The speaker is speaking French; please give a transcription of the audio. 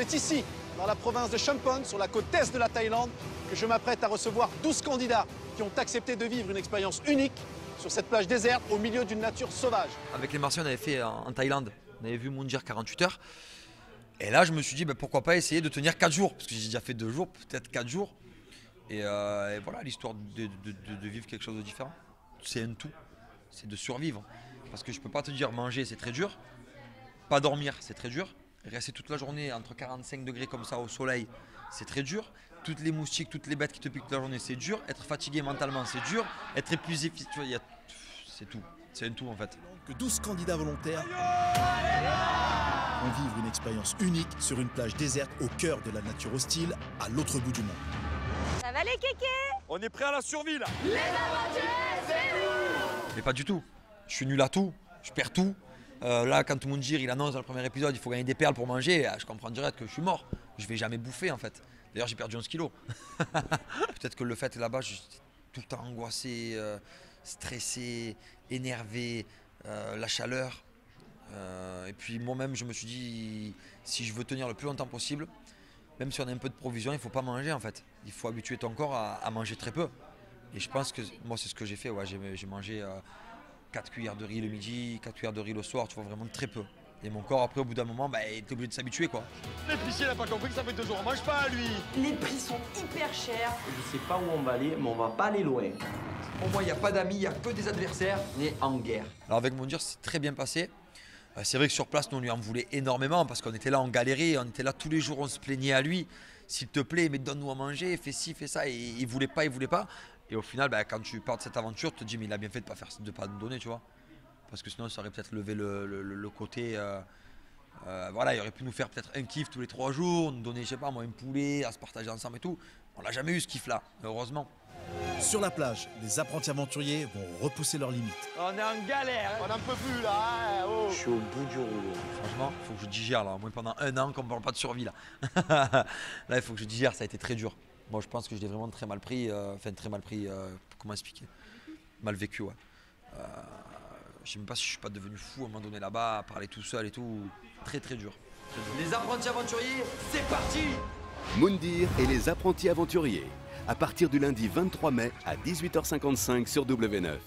C'est ici, dans la province de Champon, sur la côte est de la Thaïlande, que je m'apprête à recevoir 12 candidats qui ont accepté de vivre une expérience unique sur cette plage déserte au milieu d'une nature sauvage. Avec les Martiens, on avait fait en Thaïlande, on avait vu Mundir 48 heures. Et là, je me suis dit, pourquoi pas essayer de tenir 4 jours, parce que j'ai déjà fait 2 jours, peut-être 4 jours. Et voilà, l'histoire de vivre quelque chose de différent. C'est un tout, c'est de survivre. Parce que je peux pas te dire manger, c'est très dur. Pas dormir, c'est très dur. Rester toute la journée entre 45 degrés comme ça au soleil, c'est très dur. Toutes les moustiques, toutes les bêtes qui te piquent toute la journée, c'est dur. Être fatigué mentalement, c'est dur. Être épuisé, c'est tout. C'est un tout en fait. Que 12 candidats volontaires vont vivre une expérience unique sur une plage déserte au cœur de la nature hostile, à l'autre bout du monde. Ça va les kékés? On est prêt à la survie là. Les aventuriers, c'est nous! Mais pas du tout. Je suis nul à tout. Je perds tout. Là, quand Mundir il annonce dans le premier épisode, il faut gagner des perles pour manger, je comprends direct que je suis mort. Je vais jamais bouffer en fait. D'ailleurs, j'ai perdu 11 kilos. Peut-être que le fait là-bas, j'étais tout le temps angoissé, stressé, énervé, la chaleur. Et puis moi-même, je me suis dit, si je veux tenir le plus longtemps possible, même si on a un peu de provisions, il ne faut pas manger en fait. Il faut habituer ton corps à manger très peu. Et je pense que moi, c'est ce que j'ai fait. Ouais, j'ai mangé 4 cuillères de riz le midi, 4 cuillères de riz le soir, tu vois, vraiment très peu. Et mon corps, après, au bout d'un moment, il était obligé de s'habituer, quoi. L'épicier n'a pas compris que ça fait 2 jours, on mange pas à lui. Les prix sont hyper chers. Je sais pas où on va aller, mais on va pas aller loin. Pour moi, il n'y a pas d'amis, il n'y a que des adversaires. On est en guerre. Alors avec Mundir, c'est très bien passé. C'est vrai que sur place, nous, on lui en voulait énormément parce qu'on était là, on galérait, on était là tous les jours, on se plaignait à lui. S'il te plaît, mais donne-nous à manger, fais ci, fais ça. Et il voulait pas, il voulait pas. Et au final, quand tu pars de cette aventure, tu te dis, mais il a bien fait de pas nous donner, tu vois. Parce que sinon, ça aurait peut-être levé le côté... voilà, il aurait pu nous faire peut-être un kiff tous les 3 jours, nous donner, je sais pas moi, un poulet, à se partager ensemble et tout. On l'a jamais eu ce kiff-là, heureusement. Sur la plage, les apprentis aventuriers vont repousser leurs limites. On est en galère, on n'en peut plus là. Hein, oh. Je suis au bout du rouleau. Franchement, il faut que je digère là, au moins pendant 1 an qu'on ne parle pas de survie là. Là, il faut que je digère, ça a été très dur. Moi, je pense que je l'ai vraiment très mal pris, comment expliquer? Mal vécu, ouais. Je ne sais même pas si je suis pas devenu fou à un moment donné là-bas, à parler tout seul et tout. Très très dur. Les apprentis aventuriers, c'est parti! Mundir et les apprentis aventuriers, à partir du lundi 23 mai à 18h55 sur W9.